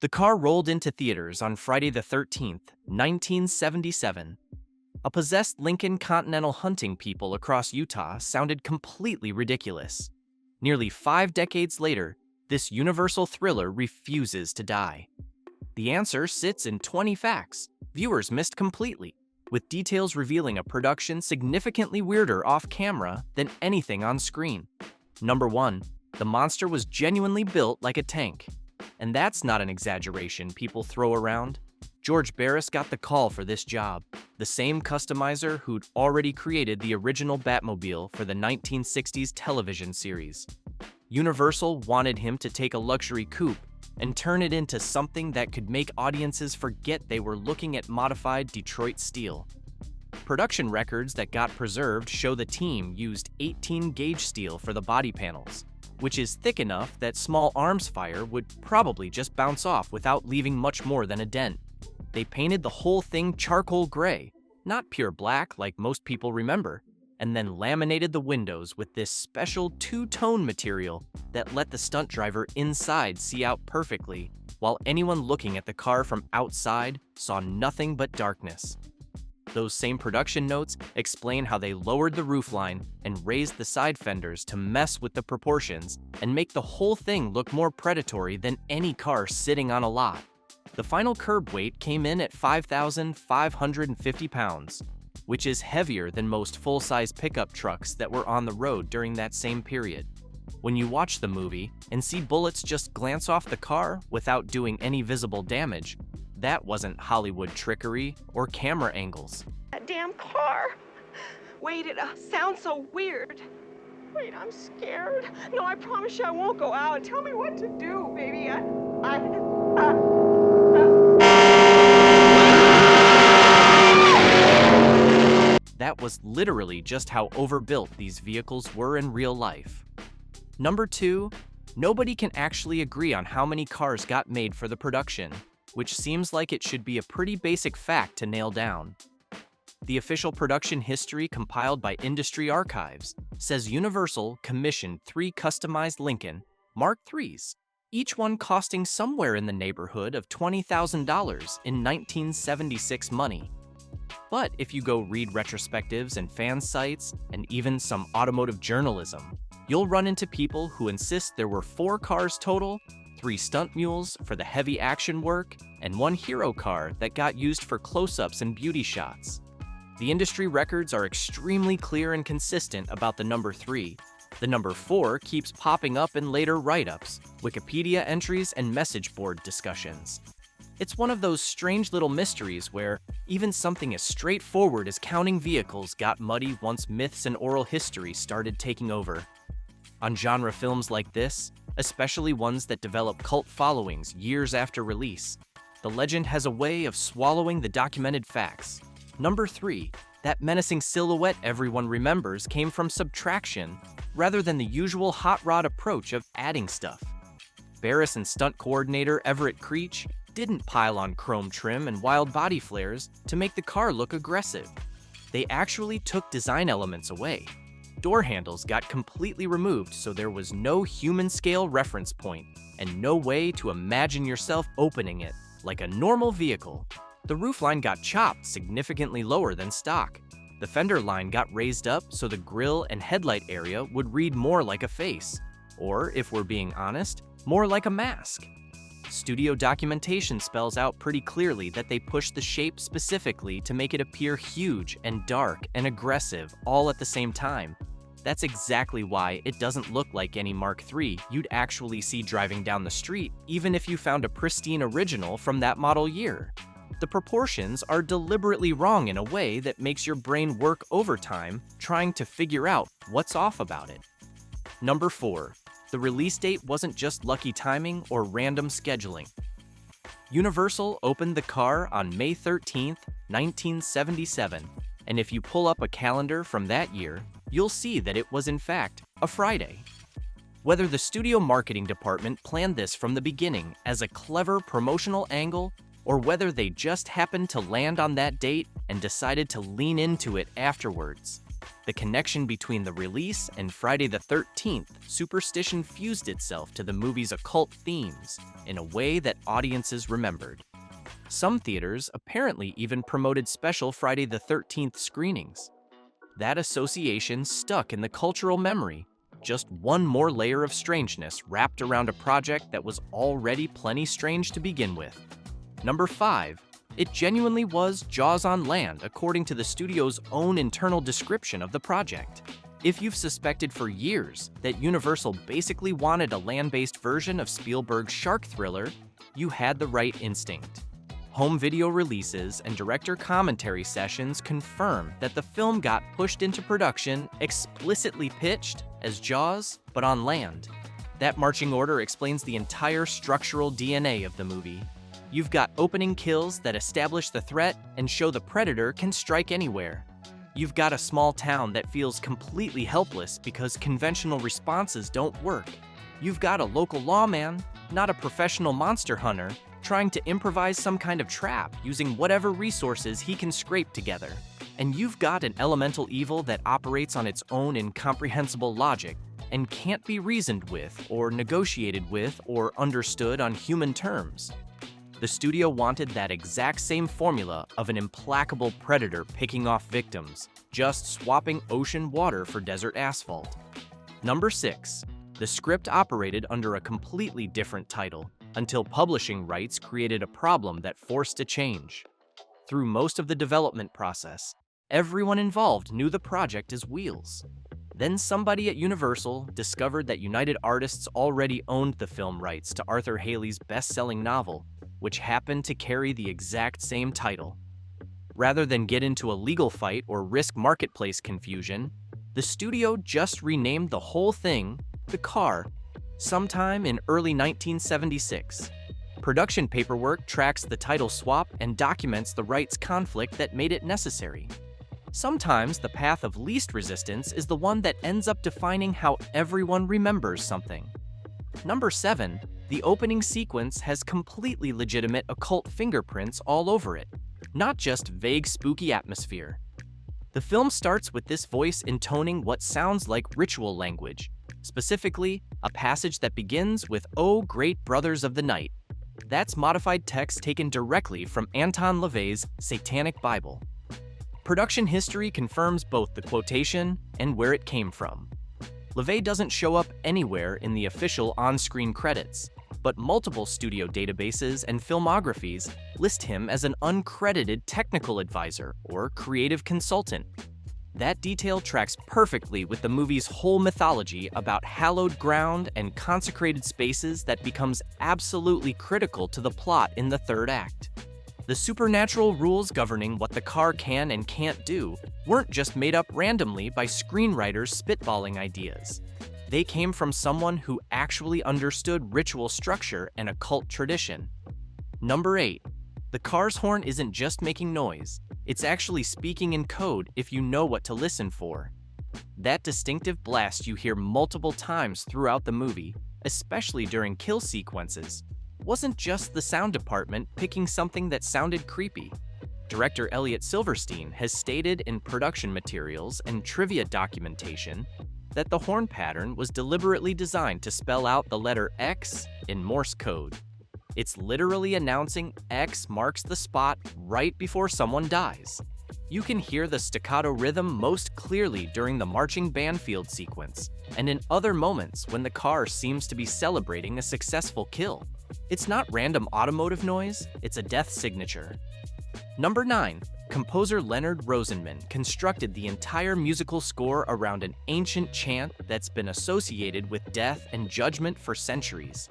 The car rolled into theaters on Friday the 13th, 1977. A possessed Lincoln Continental hunting people across Utah sounded completely ridiculous. Nearly 5 decades later, this universal thriller refuses to die. The answer sits in 20 facts viewers missed completely, with details revealing a production significantly weirder off-camera than anything on screen. Number 1. The monster was genuinely built like a tank. And that's not an exaggeration people throw around. George Barris got the call for this job, the same customizer who'd already created the original Batmobile for the 1960s television series. Universal wanted him to take a luxury coupe and turn it into something that could make audiences forget they were looking at modified Detroit steel. Production records that got preserved show the team used 18-gauge steel for the body panels, which is thick enough that small arms fire would probably just bounce off without leaving much more than a dent. They painted the whole thing charcoal gray, not pure black like most people remember, and then laminated the windows with this special two-tone material that let the stunt driver inside see out perfectly, while anyone looking at the car from outside saw nothing but darkness. Those same production notes explain how they lowered the roofline and raised the side fenders to mess with the proportions and make the whole thing look more predatory than any car sitting on a lot. The final curb weight came in at 5,550 pounds, which is heavier than most full-size pickup trucks that were on the road during that same period. When you watch the movie and see bullets just glance off the car without doing any visible damage, that wasn't Hollywood trickery or camera angles. That damn car! Wait, it sounds so weird. Wait, I'm scared. No, I promise you I won't go out. Tell me what to do, baby. That was literally just how overbuilt these vehicles were in real life. Number 2, nobody can actually agree on how many cars got made for the production, which seems like it should be a pretty basic fact to nail down. The official production history compiled by Industry Archives says Universal commissioned 3 customized Lincoln Mark IIIs, each one costing somewhere in the neighborhood of $20,000 in 1976 money. But if you go read retrospectives and fan sites, and even some automotive journalism, you'll run into people who insist there were 4 cars total, 3 stunt mules for the heavy action work, and 1 hero car that got used for close-ups and beauty shots. The industry records are extremely clear and consistent about the number 3. The number 4 keeps popping up in later write-ups, Wikipedia entries, and message board discussions. It's one of those strange little mysteries where even something as straightforward as counting vehicles got muddy once myths and oral history started taking over. On genre films like this, especially ones that develop cult followings years after release, the legend has a way of swallowing the documented facts. Number 3, that menacing silhouette everyone remembers came from subtraction rather than the usual hot rod approach of adding stuff. Barris and stunt coordinator Everett Creech didn't pile on chrome trim and wild body flares to make the car look aggressive. They actually took design elements away. Door handles got completely removed so there was no human-scale reference point and no way to imagine yourself opening it like a normal vehicle. The roofline got chopped significantly lower than stock. The fender line got raised up so the grille and headlight area would read more like a face, or if we're being honest, more like a mask. Studio documentation spells out pretty clearly that they pushed the shape specifically to make it appear huge and dark and aggressive all at the same time. That's exactly why it doesn't look like any Mark III you'd actually see driving down the street, even if you found a pristine original from that model year. The proportions are deliberately wrong in a way that makes your brain work overtime trying to figure out what's off about it. Number 4. The release date wasn't just lucky timing or random scheduling. Universal opened the car on May 13, 1977, and if you pull up a calendar from that year, you'll see that it was in fact a Friday. Whether the studio marketing department planned this from the beginning as a clever promotional angle, or whether they just happened to land on that date and decided to lean into it afterwards, The connection between the release and Friday the 13th, superstition fused itself to the movie's occult themes in a way that audiences remembered. Some theaters apparently even promoted special Friday the 13th screenings. That association stuck in the cultural memory, just one more layer of strangeness wrapped around a project that was already plenty strange to begin with. Number 5. It genuinely was Jaws on land, according to the studio's own internal description of the project. If you've suspected for years that Universal basically wanted a land-based version of Spielberg's shark thriller, you had the right instinct. Home video releases and director commentary sessions confirm that the film got pushed into production explicitly pitched as Jaws, but on land. That marching order explains the entire structural DNA of the movie. You've got opening kills that establish the threat and show the predator can strike anywhere. You've got a small town that feels completely helpless because conventional responses don't work. You've got a local lawman, not a professional monster hunter, trying to improvise some kind of trap using whatever resources he can scrape together. And you've got an elemental evil that operates on its own incomprehensible logic and can't be reasoned with or negotiated with or understood on human terms. The studio wanted that exact same formula of an implacable predator picking off victims, just swapping ocean water for desert asphalt. Number 6. The script operated under a completely different title until publishing rights created a problem that forced a change. Through most of the development process, everyone involved knew the project as Wheels. Then somebody at Universal discovered that United Artists already owned the film rights to Arthur Haley's best-selling novel, which happened to carry the exact same title. Rather than get into a legal fight or risk marketplace confusion, the studio just renamed the whole thing The Car, sometime in early 1976. Production paperwork tracks the title swap and documents the rights conflict that made it necessary. Sometimes the path of least resistance is the one that ends up defining how everyone remembers something. Number 7. The opening sequence has completely legitimate occult fingerprints all over it, not just vague spooky atmosphere. The film starts with this voice intoning what sounds like ritual language, specifically a passage that begins with "O Great Brothers of the Night." That's modified text taken directly from Anton LaVey's Satanic Bible. Production history confirms both the quotation and where it came from. LaVey doesn't show up anywhere in the official on-screen credits, but multiple studio databases and filmographies list him as an uncredited technical advisor or creative consultant. That detail tracks perfectly with the movie's whole mythology about hallowed ground and consecrated spaces that becomes absolutely critical to the plot in the third act. The supernatural rules governing what the car can and can't do weren't just made up randomly by screenwriters spitballing ideas. They came from someone who actually understood ritual structure and occult tradition. Number 8. The car's horn isn't just making noise, it's actually speaking in code if you know what to listen for. That distinctive blast you hear multiple times throughout the movie, especially during kill sequences, wasn't just the sound department picking something that sounded creepy. Director Elliott Silverstein has stated in production materials and trivia documentation that the horn pattern was deliberately designed to spell out the letter X in Morse code. It's literally announcing X marks the spot right before someone dies. You can hear the staccato rhythm most clearly during the marching band field sequence, and in other moments when the car seems to be celebrating a successful kill. It's not random automotive noise, it's a death signature. Number 9. Composer Leonard Rosenman constructed the entire musical score around an ancient chant that's been associated with death and judgment for centuries.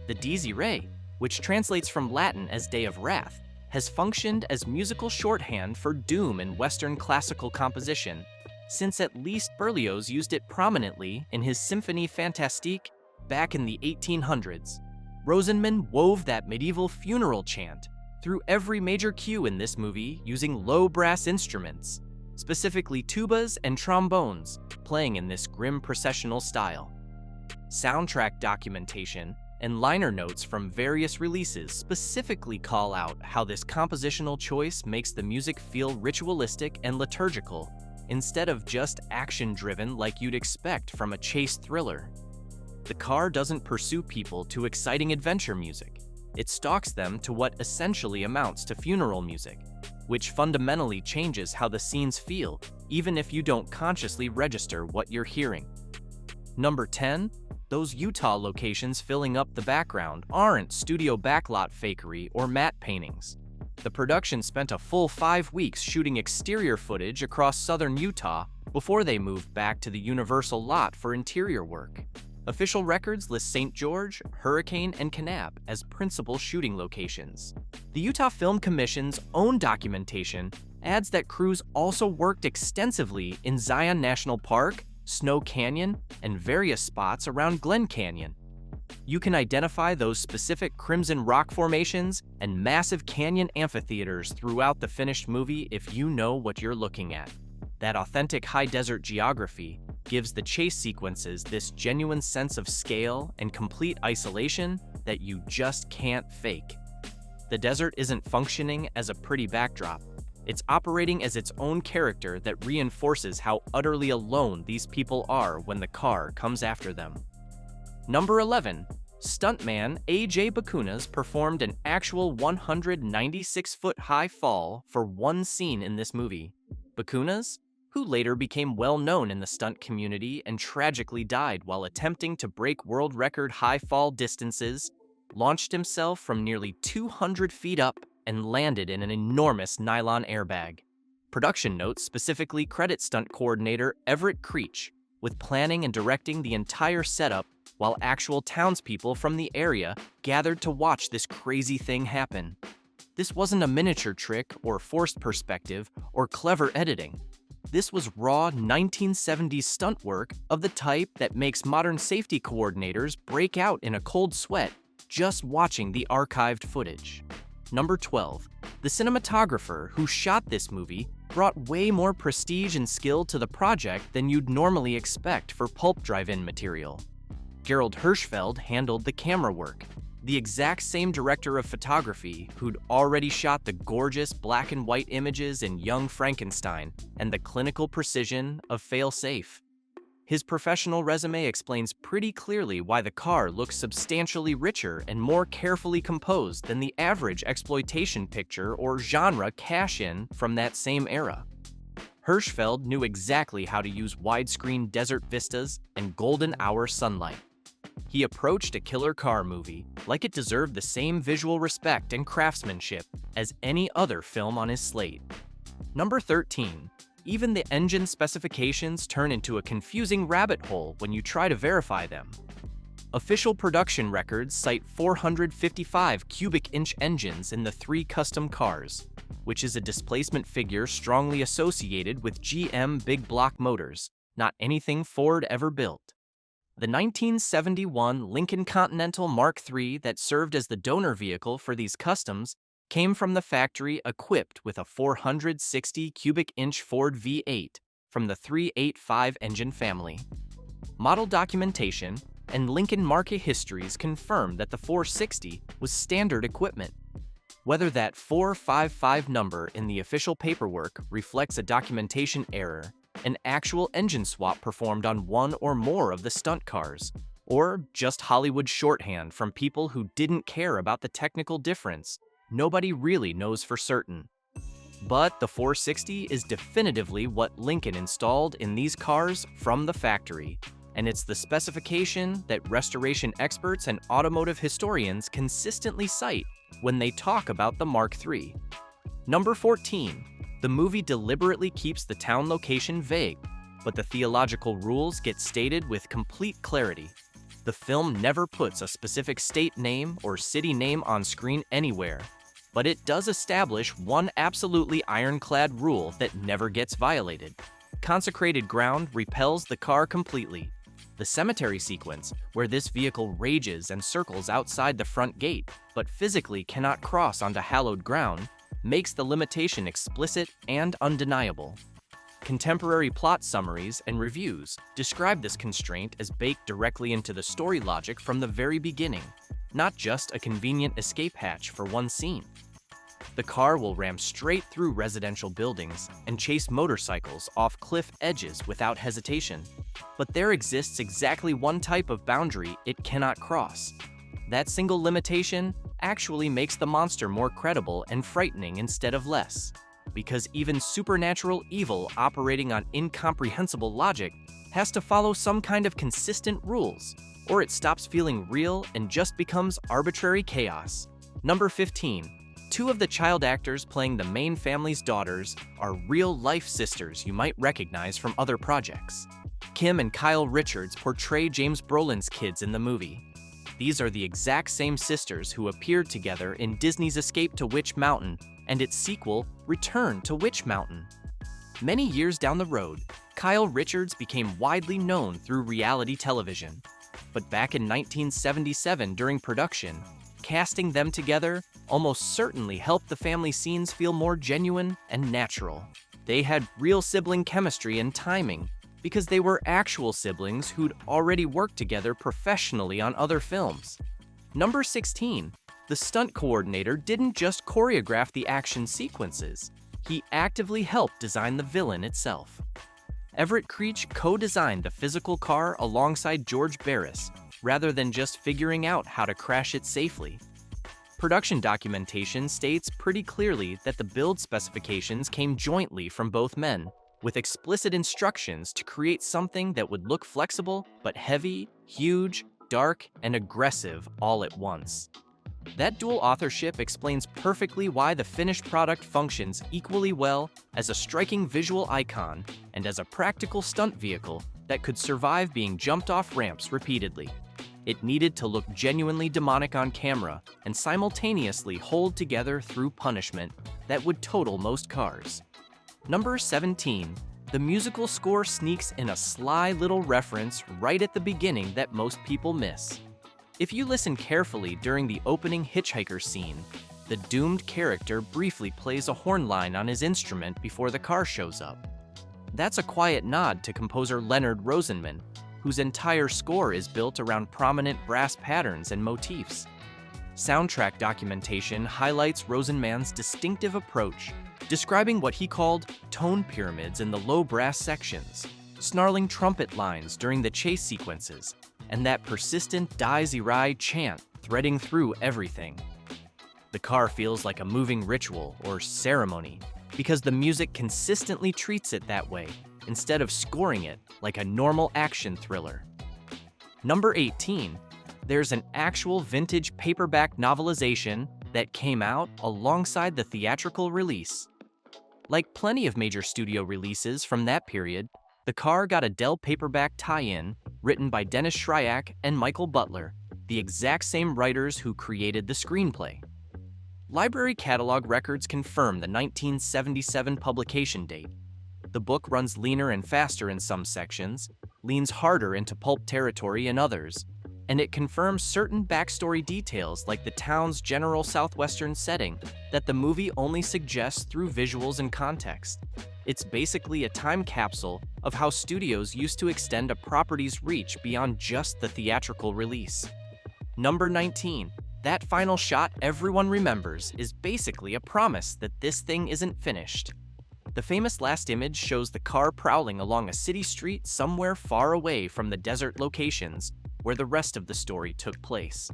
The Dies Irae, which translates from Latin as Day of Wrath, has functioned as musical shorthand for doom in Western classical composition, since at least Berlioz used it prominently in his Symphonie Fantastique back in the 1800s. Rosenman wove that medieval funeral chant through every major cue in this movie using low brass instruments, specifically tubas and trombones, playing in this grim processional style. Soundtrack documentation and liner notes from various releases specifically call out how this compositional choice makes the music feel ritualistic and liturgical, instead of just action-driven like you'd expect from a chase thriller. The car doesn't pursue people to exciting adventure music. It stalks them to what essentially amounts to funeral music, which fundamentally changes how the scenes feel, even if you don't consciously register what you're hearing. Number 10, those Utah locations filling up the background aren't studio backlot fakery or matte paintings. The production spent a full 5 weeks shooting exterior footage across southern Utah before they moved back to the Universal lot for interior work. Official records list St. George, Hurricane, and Kanab as principal shooting locations. The Utah Film Commission's own documentation adds that crews also worked extensively in Zion National Park, Snow Canyon, and various spots around Glen Canyon. You can identify those specific crimson rock formations and massive canyon amphitheaters throughout the finished movie if you know what you're looking at. That authentic high desert geography gives the chase sequences this genuine sense of scale and complete isolation that you just can't fake. The desert isn't functioning as a pretty backdrop. It's operating as its own character that reinforces how utterly alone these people are when the car comes after them. Number 11. Stuntman A.J. Bakunas performed an actual 196-foot-high fall for one scene in this movie. Bakunas, who later became well known in the stunt community and tragically died while attempting to break world record high fall distances, launched himself from nearly 200 feet up and landed in an enormous nylon airbag. Production notes specifically credit stunt coordinator Everett Creech with planning and directing the entire setup, while actual townspeople from the area gathered to watch this crazy thing happen. This wasn't a miniature trick or forced perspective or clever editing. This was raw 1970s stunt work of the type that makes modern safety coordinators break out in a cold sweat just watching the archived footage. Number 12. The cinematographer who shot this movie brought way more prestige and skill to the project than you'd normally expect for pulp drive-in material. Gerald Hirschfeld handled the camera work, the exact same director of photography who'd already shot the gorgeous black and white images in Young Frankenstein and the clinical precision of Fail-Safe. His professional resume explains pretty clearly why the car looks substantially richer and more carefully composed than the average exploitation picture or genre cash-in from that same era. Hirschfeld knew exactly how to use widescreen desert vistas and golden hour sunlight. He approached a killer car movie like it deserved the same visual respect and craftsmanship as any other film on his slate. Number 13. Even the engine specifications turn into a confusing rabbit hole when you try to verify them. Official production records cite 455 cubic inch engines in the 3 custom cars, which is a displacement figure strongly associated with GM big block motors, not anything Ford ever built. The 1971 Lincoln Continental Mark III that served as the donor vehicle for these customs came from the factory equipped with a 460 cubic inch Ford V8 from the 385 engine family. Model documentation and Lincoln market histories confirm that the 460 was standard equipment. Whether that 455 number in the official paperwork reflects a documentation error, an actual engine swap performed on one or more of the stunt cars, or just Hollywood shorthand from people who didn't care about the technical difference, nobody really knows for certain. But the 460 is definitively what Lincoln installed in these cars from the factory, and it's the specification that restoration experts and automotive historians consistently cite when they talk about the Mark III. Number 14. The movie deliberately keeps the town location vague, but the theological rules get stated with complete clarity. The film never puts a specific state name or city name on screen anywhere, but it does establish one absolutely ironclad rule that never gets violated. Consecrated ground repels the car completely. The cemetery sequence, where this vehicle rages and circles outside the front gate, but physically cannot cross onto hallowed ground, makes the limitation explicit and undeniable. Contemporary plot summaries and reviews describe this constraint as baked directly into the story logic from the very beginning, not just a convenient escape hatch for one scene. The car will ram straight through residential buildings and chase motorcycles off cliff edges without hesitation. But there exists exactly one type of boundary it cannot cross. That single limitation actually makes the monster more credible and frightening instead of less. Because even supernatural evil operating on incomprehensible logic has to follow some kind of consistent rules, or it stops feeling real and just becomes arbitrary chaos. Number 15. Two of the child actors playing the main family's daughters are real-life sisters you might recognize from other projects. Kim and Kyle Richards portray James Brolin's kids in the movie. These are the exact same sisters who appeared together in Disney's Escape to Witch Mountain and its sequel, Return to Witch Mountain. Many years down the road, Kyle Richards became widely known through reality television. But back in 1977 during production, casting them together almost certainly helped the family scenes feel more genuine and natural. They had real sibling chemistry and timing because they were actual siblings who'd already worked together professionally on other films. Number 16. The stunt coordinator didn't just choreograph the action sequences, he actively helped design the villain itself. Everett Creech co-designed the physical car alongside George Barris, rather than just figuring out how to crash it safely. Production documentation states pretty clearly that the build specifications came jointly from both men, with explicit instructions to create something that would look flexible but heavy, huge, dark, and aggressive all at once. That dual authorship explains perfectly why the finished product functions equally well as a striking visual icon and as a practical stunt vehicle that could survive being jumped off ramps repeatedly. It needed to look genuinely demonic on camera and simultaneously hold together through punishment that would total most cars. Number 17. The musical score sneaks in a sly little reference right at the beginning that most people miss. If you listen carefully during the opening hitchhiker scene, the doomed character briefly plays a horn line on his instrument before the car shows up. That's a quiet nod to composer Leonard Rosenman, whose entire score is built around prominent brass patterns and motifs. Soundtrack documentation highlights Rosenman's distinctive approach, describing what he called tone pyramids in the low brass sections, snarling trumpet lines during the chase sequences, and that persistent Dies Irae chant threading through everything. The car feels like a moving ritual or ceremony because the music consistently treats it that way instead of scoring it like a normal action thriller. Number 18. There's an actual vintage paperback novelization that came out alongside the theatrical release. Like plenty of major studio releases from that period, the car got a Dell paperback tie-in written by Dennis Shryack and Michael Butler, the exact same writers who created the screenplay. Library catalog records confirm the 1977 publication date. The book runs leaner and faster in some sections, leans harder into pulp territory in others, and it confirms certain backstory details like the town's general southwestern setting that the movie only suggests through visuals and context. It's basically a time capsule of how studios used to extend a property's reach beyond just the theatrical release. Number 19. That final shot everyone remembers is basically a promise that this thing isn't finished. The famous last image shows the car prowling along a city street somewhere far away from the desert locations where the rest of the story took place.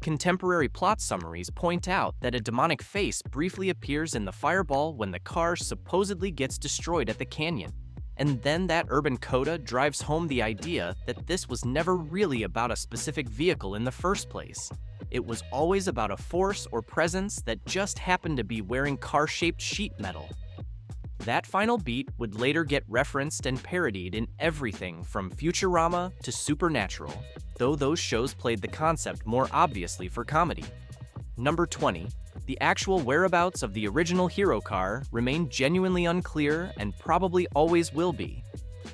Contemporary plot summaries point out that a demonic face briefly appears in the fireball when the car supposedly gets destroyed at the canyon, and then that urban coda drives home the idea that this was never really about a specific vehicle in the first place. It was always about a force or presence that just happened to be wearing car-shaped sheet metal. That final beat would later get referenced and parodied in everything from Futurama to Supernatural, though those shows played the concept more obviously for comedy. Number 20. The actual whereabouts of the original hero car remain genuinely unclear and probably always will be.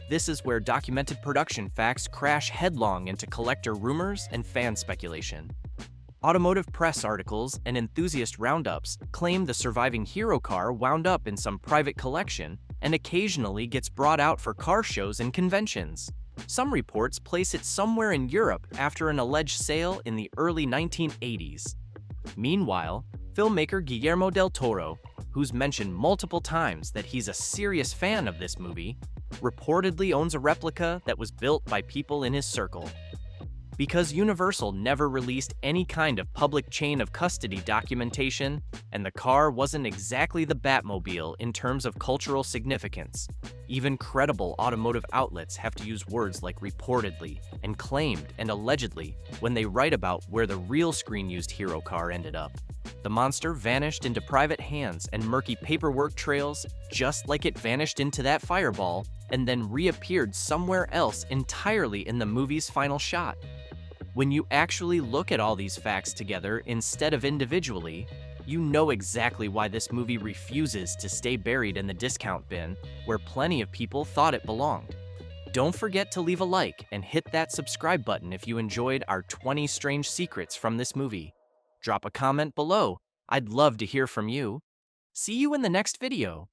This is where documented production facts crash headlong into collector rumors and fan speculation. Automotive press articles and enthusiast roundups claim the surviving hero car wound up in some private collection and occasionally gets brought out for car shows and conventions. Some reports place it somewhere in Europe after an alleged sale in the early 1980s. Meanwhile, Filmmaker Guillermo del Toro, who's mentioned multiple times that he's a serious fan of this movie, reportedly owns a replica that was built by people in his circle. Because Universal never released any kind of public chain of custody documentation, and the car wasn't exactly the Batmobile in terms of cultural significance, even credible automotive outlets have to use words like reportedly and claimed and allegedly when they write about where the real screen-used hero car ended up. The monster vanished into private hands and murky paperwork trails, just like it vanished into that fireball and then reappeared somewhere else entirely in the movie's final shot. When you actually look at all these facts together instead of individually, you know exactly why this movie refuses to stay buried in the discount bin where plenty of people thought it belonged. Don't forget to leave a like and hit that subscribe button if you enjoyed our 20 strange secrets from this movie. Drop a comment below. I'd love to hear from you. See you in the next video.